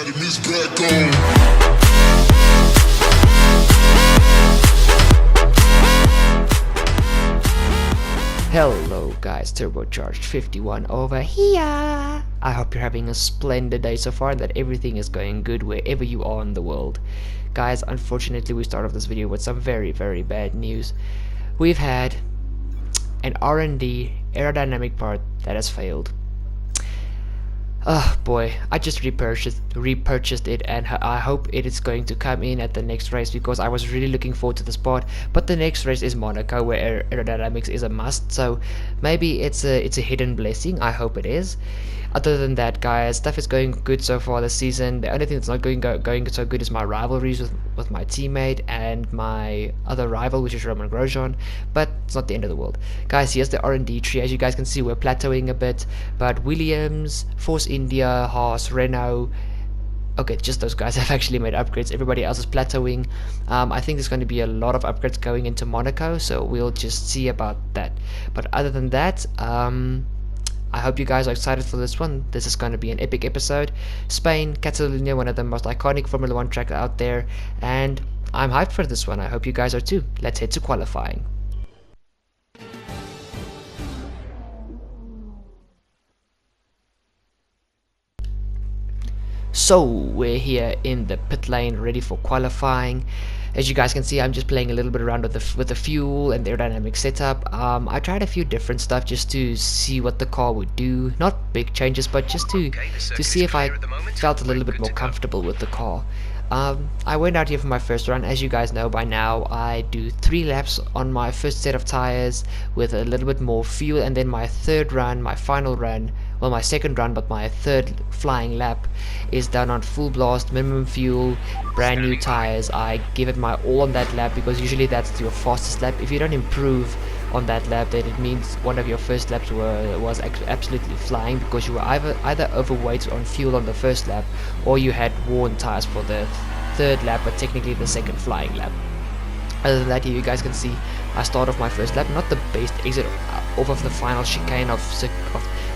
enemies back on. Hello guys, Turbocharged 51 over here. I hope you're having a splendid day so far and that everything is going good wherever you are in the world. Guys, unfortunately we start off this video with some very bad news. We've had an R&D aerodynamic part that has failed. Oh boy, I just repurchased it, and I hope it is going to come in at the next race, because I was really looking forward to the spot. But the next race is Monaco, where aerodynamics is a must, so maybe it's a hidden blessing. I hope it is. Other than that, guys, stuff is going good so far this season. The only thing that's not going so good is my rivalries with my teammate and my other rival, which is Roman Grosjean, but it's not the end of the world. Guys, here's the R&D tree. As you guys can see, we're plateauing a bit, but Williams, Force India, Haas, Renault, okay, just those guys have actually made upgrades. Everybody else is plateauing. I think there's going to be a lot of upgrades going into Monaco, so we'll just see about that. But other than that, I hope you guys are excited for this one. This is going to be an epic episode. Spain, Catalonia, one of the most iconic Formula 1 tracks out there, and I'm hyped for this one. I hope you guys are too. Let's head to qualifying. So we're here in the pit lane ready for qualifying. As you guys can see, I'm just playing a little bit around with the fuel and the aerodynamic setup. I tried a few different stuff just to see what the car would do. Not big changes, but just to see if I felt a little bit more comfortable with the car. I went out here for my first run. As you guys know by now, I do 3 laps on my first set of tires with a little bit more fuel, and then my third run, my final run, well, my second run, but my third flying lap is done on full blast, minimum fuel, brand new tires. I give it my all on that lap, because usually that's your fastest lap. If you don't improve on that lap, then it means one of your first laps was absolutely flying, because you were either overweight on fuel on the first lap, or you had worn tires for the third lap, but technically the second flying lap. Other than that, here you guys can see I start off my first lap, not the best exit off of the final chicane of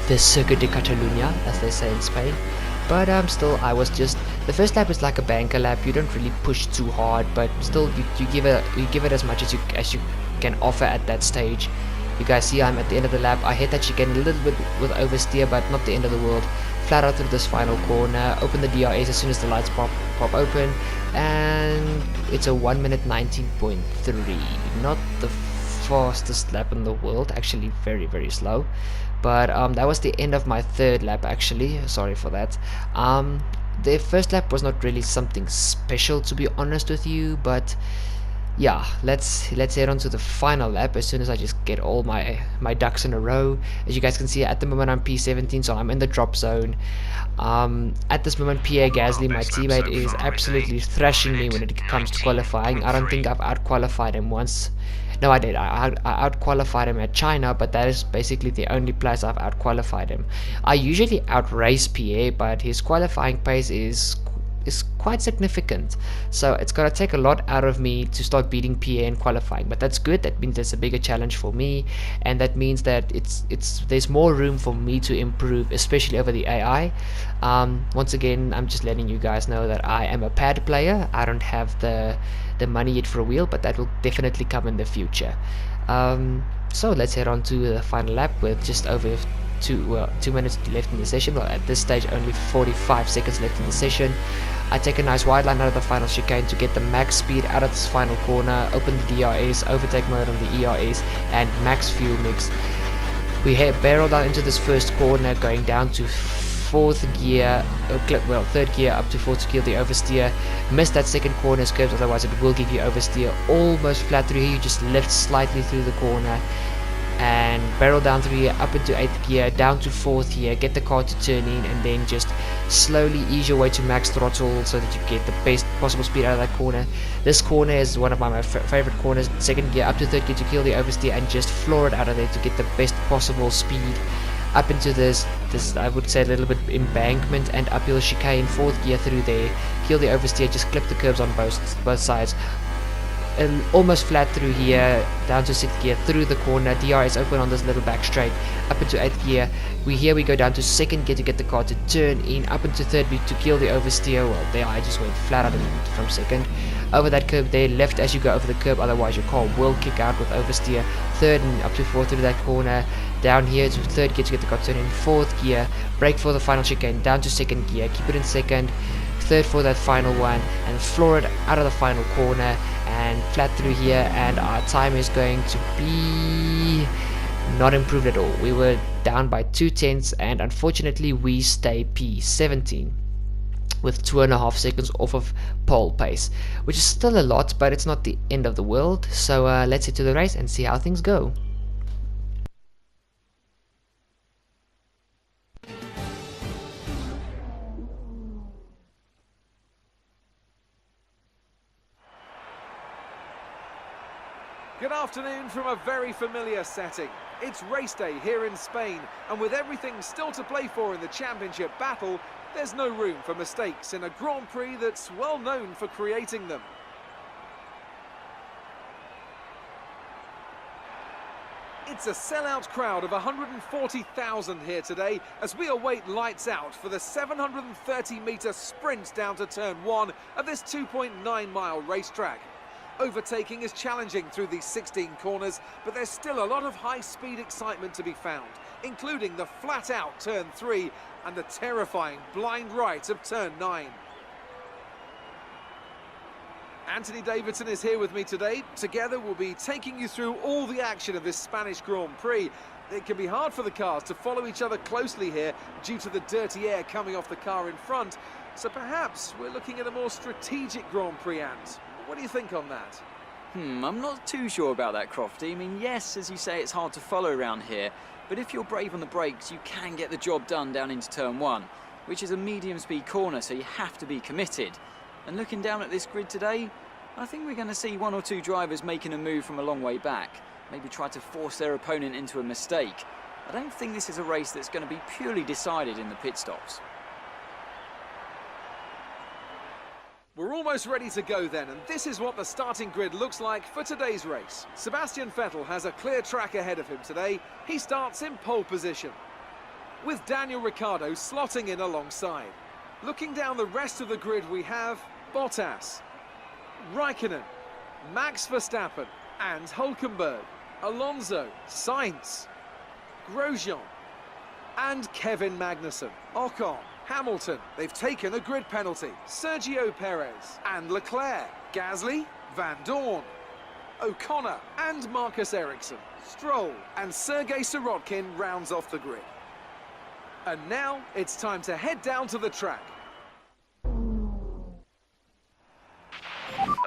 the Circuit de Catalunya, as they say in Spain. But still, I was just, the first lap is like a banker lap. You don't really push too hard, but still you give it as much as you can offer at that stage. You guys see I'm at the end of the lap. I hit that chicane a little bit with oversteer, but not the end of the world. Flat out through this final corner, open the DRS as soon as the lights pop open, and it's a 1 minute 19.3. Not the fastest lap in the world, actually very slow. But that was the end of my third lap, actually. Sorry for that. The first lap was not really something special, to be honest with you, but yeah, let's head on to the final lap as soon as I just get all my ducks in a row. As you guys can see, at the moment I'm P17, so I'm in the drop zone. At this moment, Pierre Gasly, my teammate, is absolutely thrashing me when it comes to qualifying. I don't think I've out-qualified him once. No, I did. I out-qualified him at China, but that is basically the only place I've out-qualified him. I usually outrace Pierre, but his qualifying pace is quite significant, so it's gonna take a lot out of me to start beating Pierre in qualifying. But that's good. That means there's a bigger challenge for me, and that means that there's more room for me to improve, especially over the AI. Once again, I'm just letting you guys know that I am a pad player. I don't have the money yet for a wheel, but that will definitely come in the future. So let's head on to the final lap with just over 2 minutes left in the session. Well, at this stage only 45 seconds left in the session. I take a nice wide line out of the final chicane to get the max speed out of this final corner, open the DRS, overtake mode on the ERS, and max fuel mix. We barrel down into this first corner, going down to third gear up to fourth gear, the oversteer. Miss that second corner's curves, otherwise it will give you oversteer. Almost flat through here, you just lift slightly through the corner and barrel down through here, up into 8th gear, down to 4th gear, get the car to turn in, and then just slowly ease your way to max throttle so that you get the best possible speed out of that corner. This corner is one of my favorite corners. 2nd gear up to 3rd gear to kill the oversteer and just floor it out of there to get the best possible speed up into this I would say a little bit embankment and uphill chicane. 4th gear through there, kill the oversteer, just clip the curves on both sides. almost flat through here, down to 6th gear, through the corner. DR is open on this little back straight, up into 8th gear. We go down to 2nd gear to get the car to turn in, up into 3rd gear to kill the oversteer. Well, there I just went flat out from 2nd. Over that curb there, left as you go over the curb, otherwise your car will kick out with oversteer. 3rd and up to 4th through that corner. Down here to 3rd gear to get the car turn in, 4th gear, brake for the final chicane, down to 2nd gear, keep it in 2nd, 3rd for that final one, and floor it out of the final corner, and flat through here, and our time is going to be not improved at all. We were down by 2/10, and unfortunately we stay P17 with 2.5 seconds off of pole pace, which is still a lot, but it's not the end of the world. So let's head to the race and see how things go. Good afternoon from a very familiar setting. It's race day here in Spain, and with everything still to play for in the championship battle, there's no room for mistakes in a Grand Prix that's well known for creating them. It's a sellout crowd of 140,000 here today as we await lights out for the 730-metre sprint down to turn 1 of this 2.9-mile racetrack. Overtaking is challenging through these 16 corners, but there's still a lot of high-speed excitement to be found, including the flat-out turn 3 and the terrifying blind right of turn 9. Anthony Davidson is here with me today. Together we'll be taking you through all the action of this Spanish Grand Prix. It can be hard for the cars to follow each other closely here due to the dirty air coming off the car in front, so perhaps we're looking at a more strategic Grand Prix, Ant. What do you think on that? I'm not too sure about that, Crofty. I mean, yes, as you say, it's hard to follow around here, but if you're brave on the brakes, you can get the job done down into turn 1, which is a medium-speed corner, so you have to be committed. And looking down at this grid today, I think we're going to see 1 or 2 drivers making a move from a long way back, maybe try to force their opponent into a mistake. I don't think this is a race that's going to be purely decided in the pit stops. We're almost ready to go then, and this is what the starting grid looks like for today's race. Sebastian Vettel has a clear track ahead of him today. He starts in pole position, with Daniel Ricciardo slotting in alongside. Looking down the rest of the grid, we have Bottas, Raikkonen, Max Verstappen and Hülkenberg, Alonso, Sainz, Grosjean and Kevin Magnussen. Ocon, Hamilton, they've taken a grid penalty. Sergio Perez and Leclerc, Gasly, Van Dorn, O'Connor and Marcus Ericsson. Stroll and Sergei Sirotkin rounds off the grid. And now it's time to head down to the track.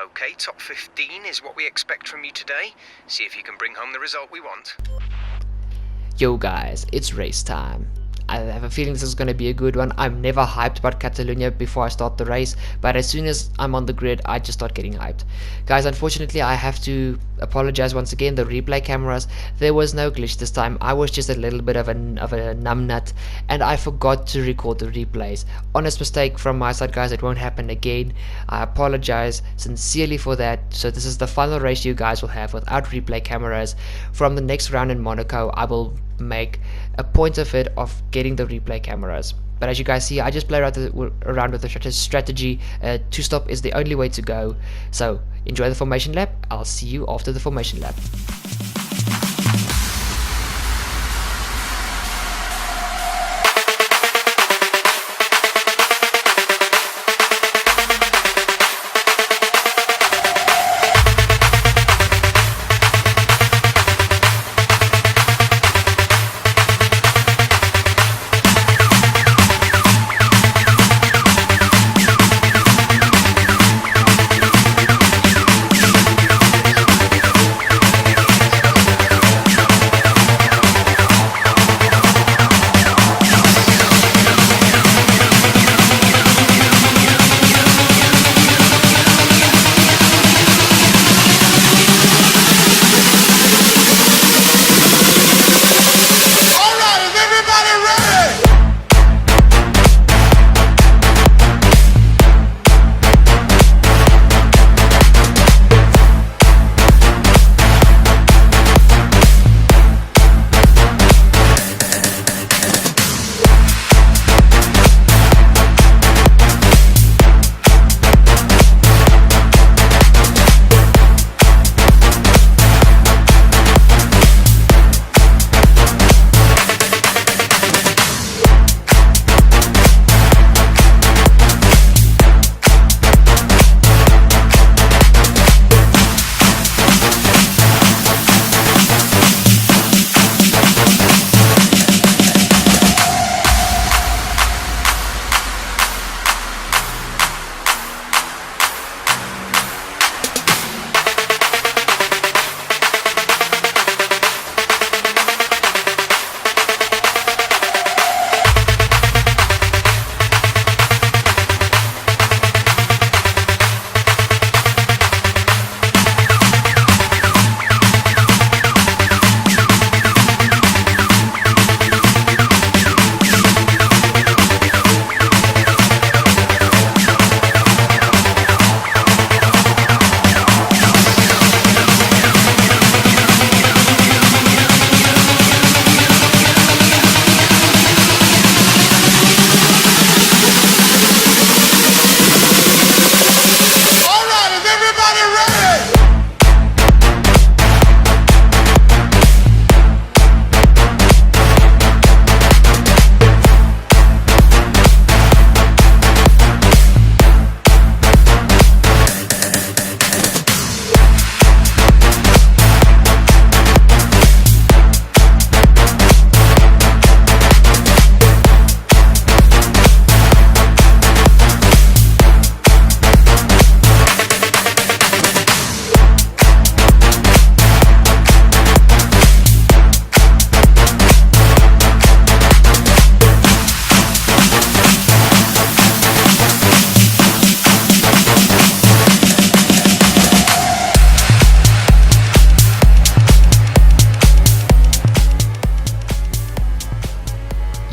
Okay, top 15 is what we expect from you today. See if you can bring home the result we want. Yo guys, it's race time. I have a feeling this is going to be a good one. I'm never hyped about Catalonia before I start the race, but as soon as I'm on the grid, I just start getting hyped. Guys, unfortunately, I have to apologize once again. The replay cameras, there was no glitch this time. I was just a little bit of a numbnut, and I forgot to record the replays. Honest mistake from my side, guys. It won't happen again. I apologize sincerely for that. So this is the final race you guys will have without replay cameras. From the next round in Monaco, I will make a point of it of getting the replay cameras. But as you guys see, I just play around with the strategy. 2-stop is the only way to go. So enjoy the formation lap. I'll see you after the formation lap.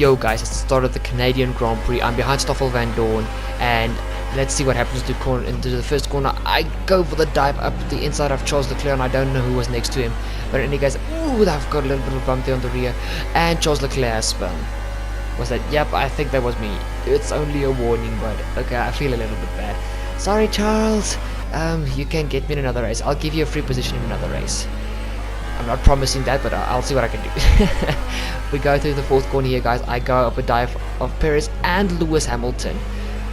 Yo guys, it's the start of the Canadian Grand Prix. I'm behind Stoffel Van Dorn, and let's see what happens into the first corner. I go for the dive up the inside of Charles Leclerc, and I don't know who was next to him. But any guys, ooh, I've got a little bit of bump there on the rear, and Charles Leclerc has spun. Was that? Yep, I think that was me. It's only a warning, but okay, I feel a little bit bad. Sorry, Charles. You can get me in another race. I'll give you a free position in another race. I'm not promising that, but I'll see what I can do. We go through the fourth corner here, guys. I go up a dive of Perez and Lewis Hamilton.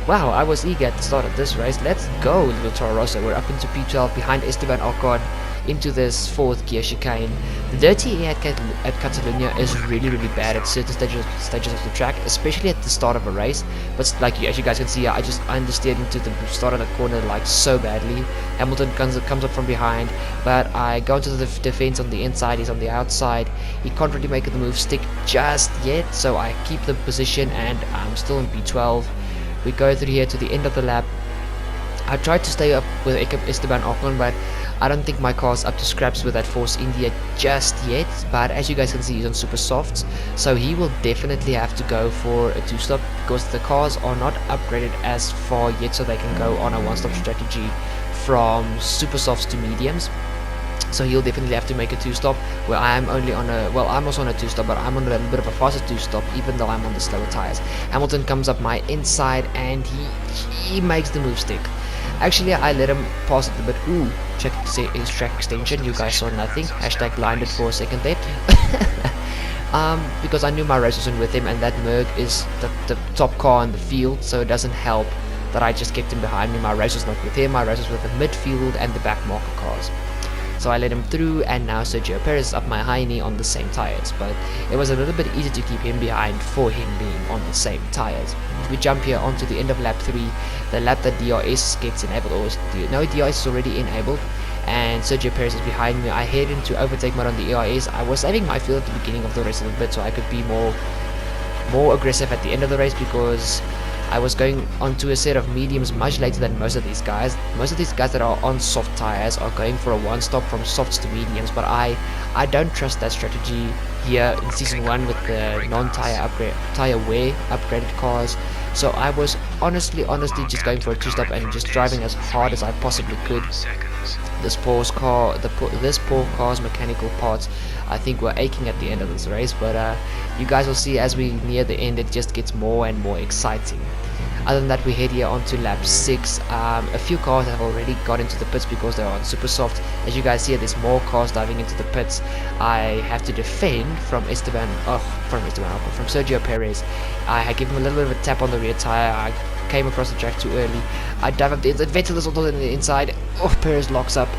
Wow, I was eager at the start of this race. Let's go, little Toro Rosso. We're up into P12 behind Esteban Ocon into this fourth gear chicane. The dirty air at Catalonia is really bad at certain stages of the track, especially at the start of a race. But like as you guys can see, I understeered into the start of the corner like so badly. Hamilton comes up from behind, but I go into the defense on the inside. He's on the outside. He can't really make the move stick just yet, so I keep the position and I'm still in P12. We go through here to the end of the lap. I tried to stay up with Esteban Ocon, but I don't think my car's up to scraps with that Force India just yet. But as you guys can see, he's on super softs, so he will definitely have to go for a two-stop because the cars are not upgraded as far yet, so they can go on a one-stop strategy from super softs to mediums. So he'll definitely have to make a two-stop, where I am only on a, well, I'm also on a two-stop, but I'm on a little bit of a faster two-stop, even though I'm on the slower tires. Hamilton comes up my inside, and he makes the move stick. Actually, I let him pass it a bit. Ooh, check his track extension. You guys saw nothing. Hashtag blinded for a second there. Because I knew my race wasn't with him, and that Merc is the top car in the field, so it doesn't help that I just kept him behind me. My race was not with him. My race was with the midfield and the back marker cars. So I let him through, and now Sergio Perez is up my high knee on the same tires, but it was a little bit easier to keep him behind for him being on the same tires. We jump here onto the end of lap 3, the lap that DRS gets enabled, or no, DRS is already enabled, and Sergio Perez is behind me. I head into overtake mode on the ERS. I was saving my field at the beginning of the race a little bit so I could be more aggressive at the end of the race, because I was going onto a set of mediums much later than most of these guys. Most of these guys that are on soft tires are going for a one-stop from softs to mediums, but I don't trust that strategy here in Season 1 with the tire wear upgraded cars. So I was honestly just going for a two-stop and just driving as hard as I possibly could. This poor car's mechanical parts, I think, were aching at the end of this race, but you guys will see as we near the end, it just gets more and more exciting. Other than that, we head here onto lap 6. A few cars have already got into the pits because they're on super soft. As you guys see, there's more cars diving into the pits. I have to defend from Sergio Perez. I had given him a little bit of a tap on the rear tire. I came across the track too early. I dive up the inside. Vettel is also on the inside. Oh, Perez locks up,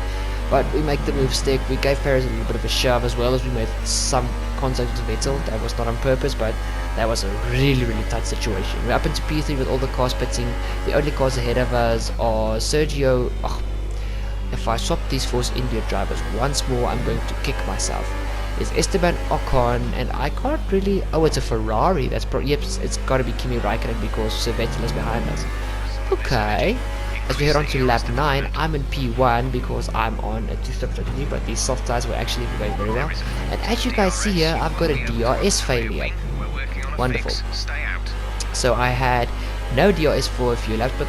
but we make the move stick. We gave Perez a little bit of a shove, as well as we made some contact with Vettel. That was not on purpose, but that was a really tight situation. We're up into P3 with all the cars pitting. The only cars ahead of us are Sergio. Oh, if I swap these Force India drivers once more, I'm going to kick myself. It's Esteban Ocon, and I can't really. Oh, it's a Ferrari. That's probably, yep. It's got to be Kimi Raikkonen because Sir Vettel is behind us. Okay. As we head on to lap 9, I'm in P1 because I'm on a two-stop strategy, but these soft tires were actually going very well. And as you guys see here, I've got a DRS failure. Wonderful. So I had no DRS for a few laps, but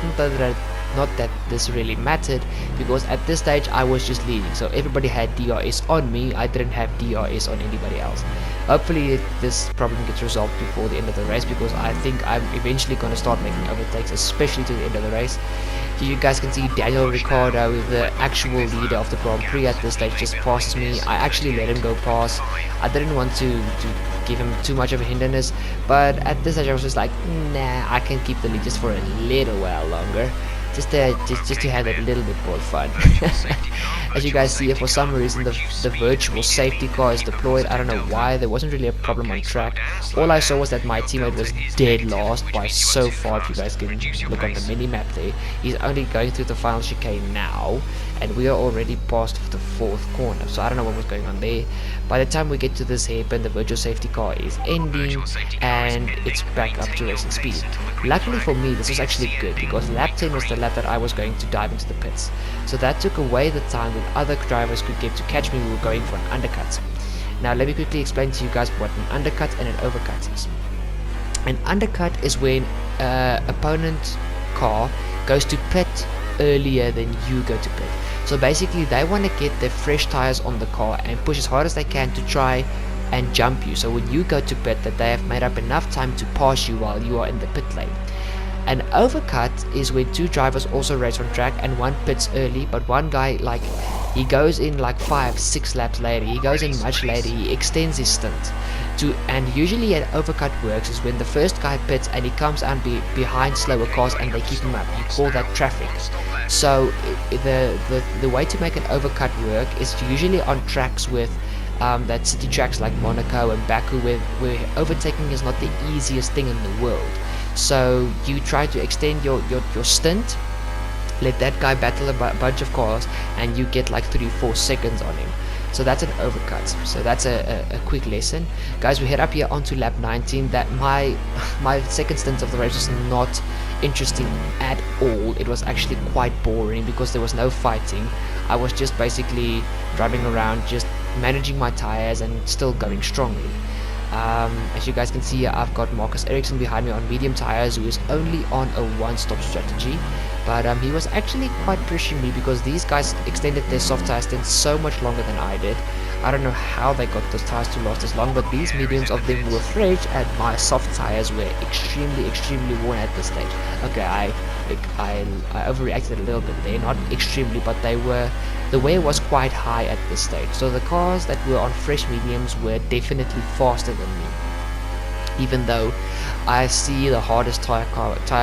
not that this really mattered, because at this stage I was just leading, so everybody had DRS on me. I didn't have DRS on anybody else. Hopefully this problem gets resolved before the end of the race, because I think I'm eventually going to start making overtakes, especially to the end of the race. Here you guys can see Daniel Ricciardo, the actual leader of the Grand Prix at this stage, just passes me. I actually let him go past. I didn't want to give him too much of a hindrance, but at this stage I was just like, nah, I can keep the lead just for a little while longer. Just to have a little bit more fun. As you guys see, for some reason the virtual safety car is deployed. I don't know why. There wasn't really a problem on track. All I saw was that my teammate was dead last by so far. If you guys can look on the mini map there, he's only going through the final chicane now, and we are already past the 4th corner, so I don't know what was going on there. By the time we get to this hairpin, the virtual safety car is ending and it's back up to racing speed. Luckily for me, this was actually good, because lap 10 was the lap that I was going to dive into the pits, so that took away the time that other drivers could get to catch me. We were going for an undercut. Now let me quickly explain to you guys what an undercut and an overcut is. An undercut is when opponent car goes to pit earlier than you go to pit. So basically they want to get their fresh tires on the car and push as hard as they can to try and jump you, so when you go to pit that they have made up enough time to pass you while you are in the pit lane. An overcut is when two drivers also race on track and one pits early, but one guy, like, he goes in like 5-6 laps later, he goes in much later, he extends his stint to, and usually an overcut works is when the first guy pits and he comes out behind slower cars and they keep him up. You call that traffic. So the way to make an overcut work is usually on tracks with that city tracks like Monaco and Baku, where overtaking is not the easiest thing in the world. So you try to extend your stint, let that guy battle a bunch of cars, and you get like 3-4 seconds on him. So that's an overcut. So that's a quick lesson, guys. We head up here onto lap 19. That my second stint of the race was not interesting at all. It was actually quite boring because there was no fighting. I was just basically driving around, just managing my tires and still going strongly. As you guys can see here, I've got Marcus Ericsson behind me on medium tires, who is only on a one-stop strategy, but he was actually quite pushing me because these guys extended their soft tire stints so much longer than I did. I don't know how they got those tires to last as long, but these mediums of them were fresh and my soft tires were extremely worn at this stage. Okay, I overreacted a little bit there, not extremely, but they were, the wear was quite high at this stage. So the cars that were on fresh mediums were definitely faster than me, even though I see the hardest tire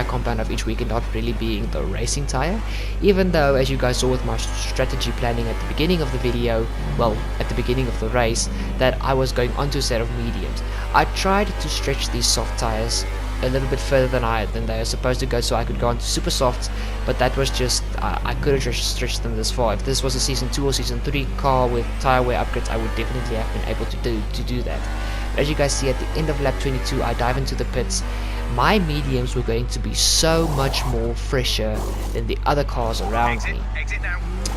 compound of each weekend not really being the racing tire, even though, as you guys saw with my strategy planning at the beginning of the video, well, at the beginning of the race, that I was going onto a set of mediums. I tried to stretch these soft tires a little bit further than they are supposed to go, so I could go on to super softs, but that was just, I couldn't stretch them this far. If this was a season 2 or season 3 car with tire wear upgrades, I would definitely have been able to do that. But as you guys see, at the end of lap 22, I dive into the pits. My mediums were going to be so much more fresher than the other cars around me.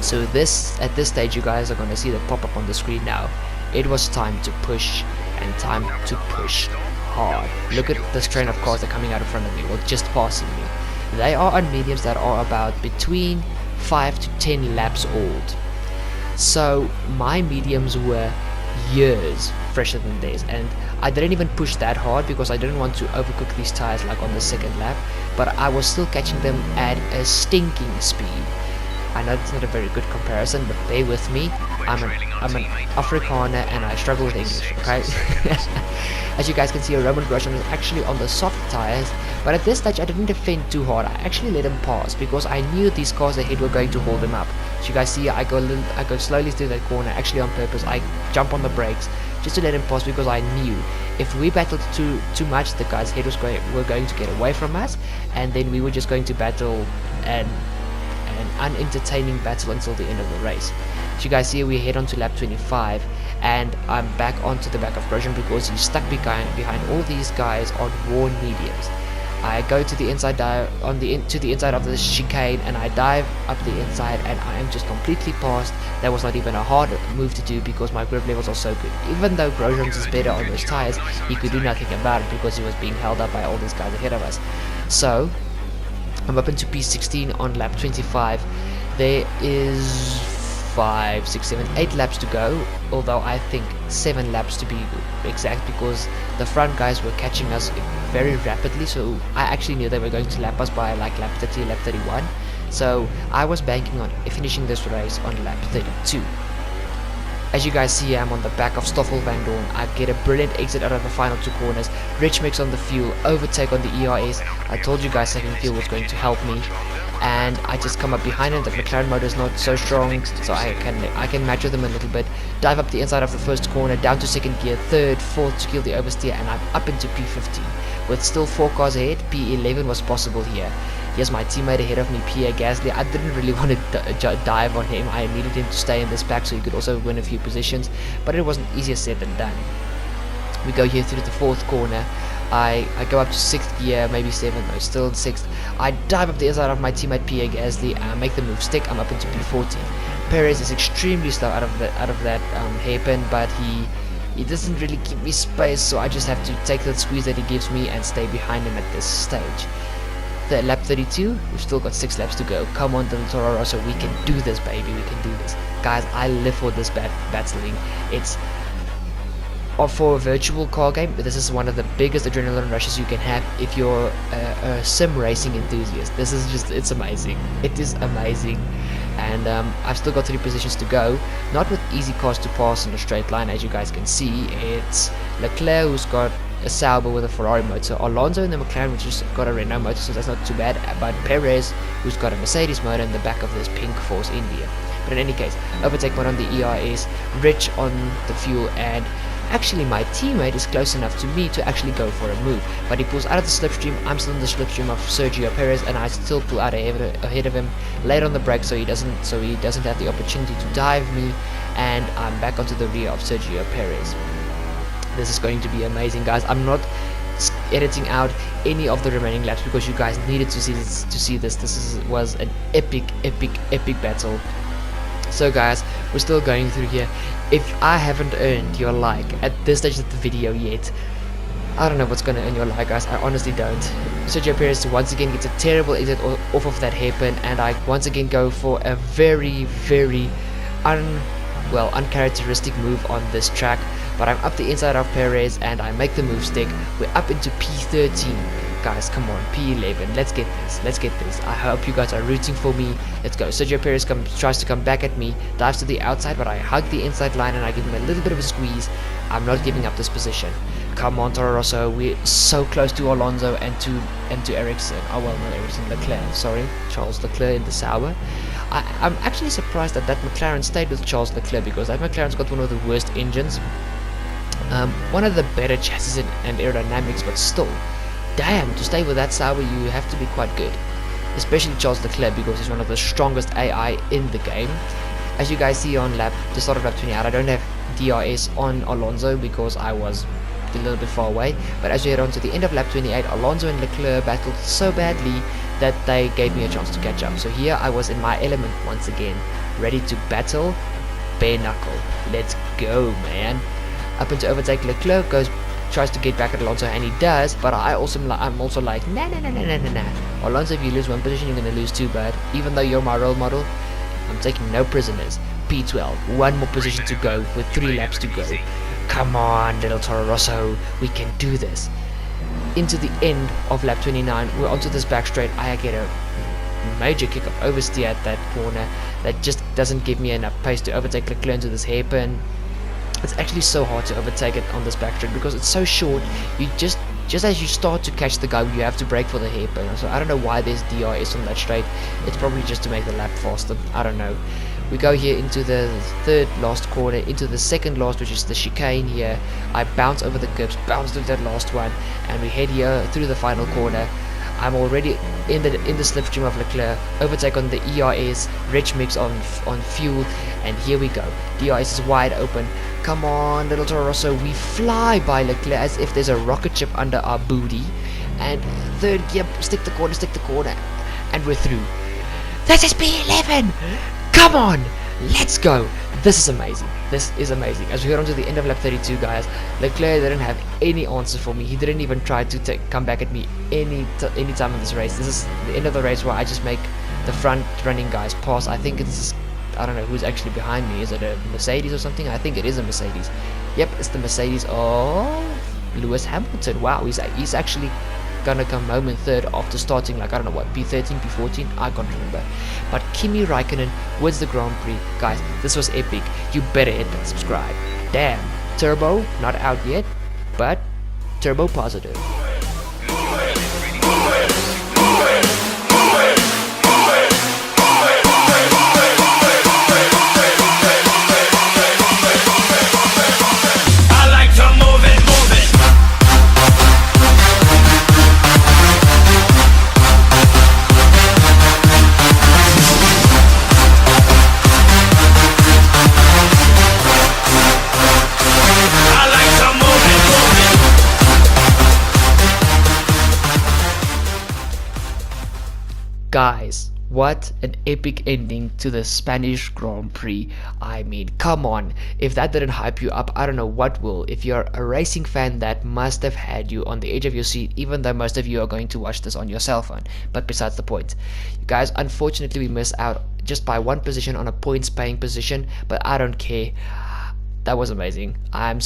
So at this stage, you guys are going to see the pop up on the screen now. It was time to push, and time to push hard. Look at this train of cars that are coming out in front of me, or just passing me. They are on mediums that are about between 5 to 10 laps old. So my mediums were years fresher than theirs, and I didn't even push that hard because I didn't want to overcook these tires like on the second lap, but I was still catching them at a stinking speed. I know it's not a very good comparison, but bear with me. I'm an Afrikaner and I struggle with English, okay? As you guys can see, Roman Grosjean was actually on the soft tires, but at this stage I didn't defend too hard. I actually let him pass because I knew these cars ahead were going to hold him up. As you guys see, I go slowly through that corner, actually on purpose. I jump on the brakes just to let him pass because I knew if we battled too much, the guys ahead were going to get away from us, and then we were just going to battle an unentertaining battle until the end of the race. As you guys see, we head on to lap 25, and I'm back onto the back of Grosjean because he's stuck behind all these guys on worn mediums. I go to the inside to the inside of the chicane, and I dive up the inside, and I am just completely past. That was not even a hard move to do because my grip levels are so good. Even though Grosjean's is better on those tires, he could do nothing about it because he was being held up by all these guys ahead of us. So I'm up into P16 on lap 25. There is 5, 6, 7, 8 laps to go, although I think 7 laps to be exact because the front guys were catching us very rapidly, so I actually knew they were going to lap us by like lap 30, lap 31. So I was banking on finishing this race on lap 32. As you guys see, I'm on the back of Stoffel Van Dorn. I get a brilliant exit out of the final 2 corners, rich mix on the fuel, overtake on the ERS. I told you guys second fuel was going to help me, and I just come up behind him. The McLaren motor is not so strong, so I can match with him a little bit. Dive up the inside of the first corner, down to second gear, third, fourth to kill the oversteer, and I'm up into P15. With still 4 cars ahead, P11 was possible here. Here's my teammate ahead of me, Pierre Gasly. I didn't really want to dive on him. I needed him to stay in this pack so he could also win a few positions, but it wasn't easier said than done. We go here through the 4th corner. I go up to 6th gear, maybe 7th, no, still in 6th. I dive up the inside of my teammate Pierre Gasly and make the move stick. I'm up into P14. Perez is extremely slow out of that hairpin, but He doesn't really give me space, so I just have to take that squeeze that he gives me and stay behind him at this stage. The lap 32, we've still got 6 laps to go. Come on, little Toro Rosso, we can do this, baby, we can do this. Guys, I live for this battling. It's for a virtual car game, but this is one of the biggest adrenaline rushes you can have if you're a sim racing enthusiast. This is just, it's amazing. It is amazing. And I've still got 3 positions to go, not with easy cars to pass in a straight line. As you guys can see, it's Leclerc who's got a Sauber with a Ferrari motor, Alonso in the McLaren which has got a Renault motor, so that's not too bad, but Perez who's got a Mercedes motor in the back of this pink Force India. But in any case, overtake mode on the ERS, Rich on the fuel, and actually my teammate is close enough to me to actually go for a move, but he pulls out of the slipstream. I'm still in the slipstream of Sergio Perez, and I still pull out ahead of him, late on the brakes, so he doesn't have the opportunity to dive me, and I'm back onto the rear of Sergio Perez. This is going to be amazing, guys. I'm not editing out any of the remaining laps because you guys needed to see this. This was an epic battle. So guys, we're still going through here. If I haven't earned your like at this stage of the video yet, I don't know what's going to earn your like, guys. I honestly don't. Sergio Perez once again gets a terrible exit off of that hairpin, and I once again go for a very uncharacteristic move on this track. But I'm up the inside of Perez and I make the move stick. We're up into P13. Guys, come on, P11. Let's get this. I hope you guys are rooting for me. Let's go. Sergio Perez tries to come back at me, dives to the outside, but I hug the inside line and I give him a little bit of a squeeze. I'm not giving up this position. Come on, Toro Rosso. We're so close to Alonso and to Ericsson. Oh well, not Ericsson, Leclerc. Sorry, Charles Leclerc in the Sauber. I'm actually surprised that McLaren stayed with Charles Leclerc, because that McLaren's got one of the worst engines. One of the better chassis and aerodynamics, but still, damn, to stay with that Sauber you have to be quite good, especially Charles Leclerc, because he's one of the strongest AI in the game. As you guys see on the start of lap 28, I don't have DRS on Alonso because I was a little bit far away, but as we head on to the end of lap 28, Alonso and Leclerc battled so badly that they gave me a chance to catch up. So here I was in my element once again, ready to battle bare knuckle. Let's go, man. Up into overtake, Leclerc tries to get back at Alonso, and he does, but I'm also like, nah. Alonso, if you lose one position, you're going to lose two, bud. Even though you're my role model, I'm taking no prisoners. P12, one more position to go with 3 laps to go. Come on, little Toro Rosso, we can do this. Into the end of lap 29, we're onto this back straight. I get a major kick of oversteer at that corner that just doesn't give me enough pace to overtake Leclerc into this hairpin. It's actually so hard to overtake it on this back straight because it's so short. You just as you start to catch the guy, you have to brake for the hairpin. So I don't know why there's DRS on that straight. It's probably just to make the lap faster. I don't know. We go here into the third last corner, into the second last, which is the chicane here. I bounce over the curbs, bounce through that last one, and we head here through the final corner. I'm already in the slipstream of Leclerc, overtake on the ERS, rich mix on fuel, and here we go. DRS is wide open. Come on, little Toro Rosso, we fly by Leclerc as if there's a rocket ship under our booty. And third gear, stick the corner, and we're through. This is P11! Come on, let's go. This is amazing. As we head on to the end of lap 32, guys, Leclerc didn't have any answer for me. He didn't even try to come back at me any time in this race. This is the end of the race where I just make the front running guys pass. I think it's, I don't know who's actually behind me. Is it a Mercedes or something? I think it is a Mercedes. Yep, it's the Mercedes of Lewis Hamilton. Wow, he's actually gonna come home in third after starting like, I don't know what, P13, P14, I can't remember. But Kimi Raikkonen wins the Grand Prix. Guys, this was epic. You better hit that subscribe. Damn, Turbo not out yet, but Turbo positive. Guys, What an epic ending to the Spanish Grand Prix. I mean, come on. If that didn't hype you up, I don't know what will. If you're a racing fan, that must have had you on the edge of your seat, even though most of you are going to watch this on your cell phone. But besides the point. You guys, unfortunately we missed out just by one position on a points paying position, but I don't care. That was amazing. I was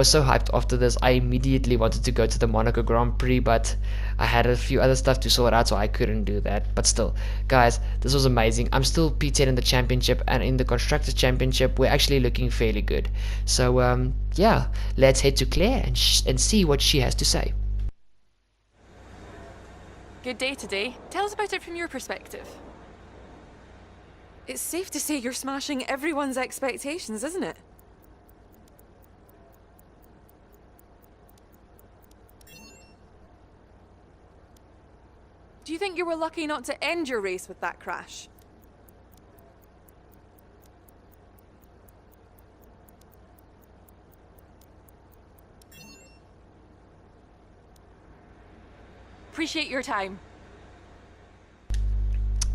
so hyped after this. I immediately wanted to go to the Monaco Grand Prix, but I had a few other stuff to sort out, so I couldn't do that. But still, guys, this was amazing. I'm still P10 in the championship, and in the Constructors Championship, we're actually looking fairly good. So, yeah, let's head to Claire and see what she has to say. Good day today. Tell us about it from your perspective. It's safe to say you're smashing everyone's expectations, isn't it? Do you think you were lucky not to end your race with that crash? Appreciate your time.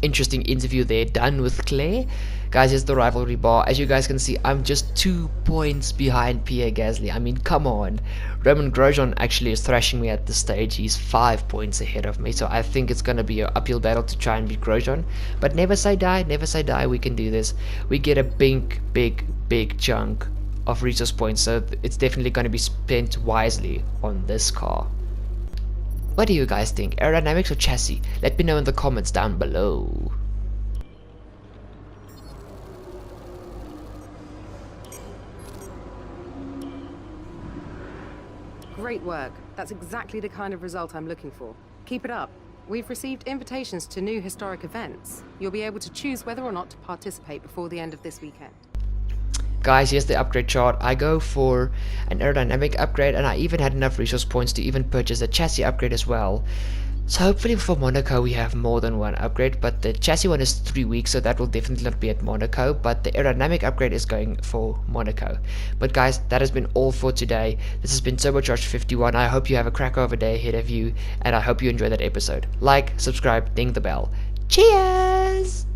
Interesting interview there done with Claire. Guys, here's the rivalry bar. As you guys can see, I'm just 2 points behind Pierre Gasly. I mean, come on. Roman Grosjean actually is thrashing me at this stage. He's 5 points ahead of me, so I think it's going to be an uphill battle to try and beat Grosjean. But never say die, never say die. We can do this. We get a big chunk of resource points, so it's definitely going to be spent wisely on this car. What do you guys think? Aerodynamics or chassis? Let me know in the comments down below. Great work. That's exactly the kind of result I'm looking for. Keep it up. We've received invitations to new historic events. You'll be able to choose whether or not to participate before the end of this weekend. Guys, here's the upgrade chart. I go for an aerodynamic upgrade, and I even had enough resource points to even purchase a chassis upgrade as well. So hopefully for Monaco we have more than one upgrade, but the chassis one is 3 weeks, so that will definitely not be at Monaco, but the aerodynamic upgrade is going for Monaco. But guys, that has been all for today. This has been Turbocharged 51. I hope you have a crack over day ahead of you, and I hope you enjoyed that episode. Like, subscribe, ding the bell. Cheers!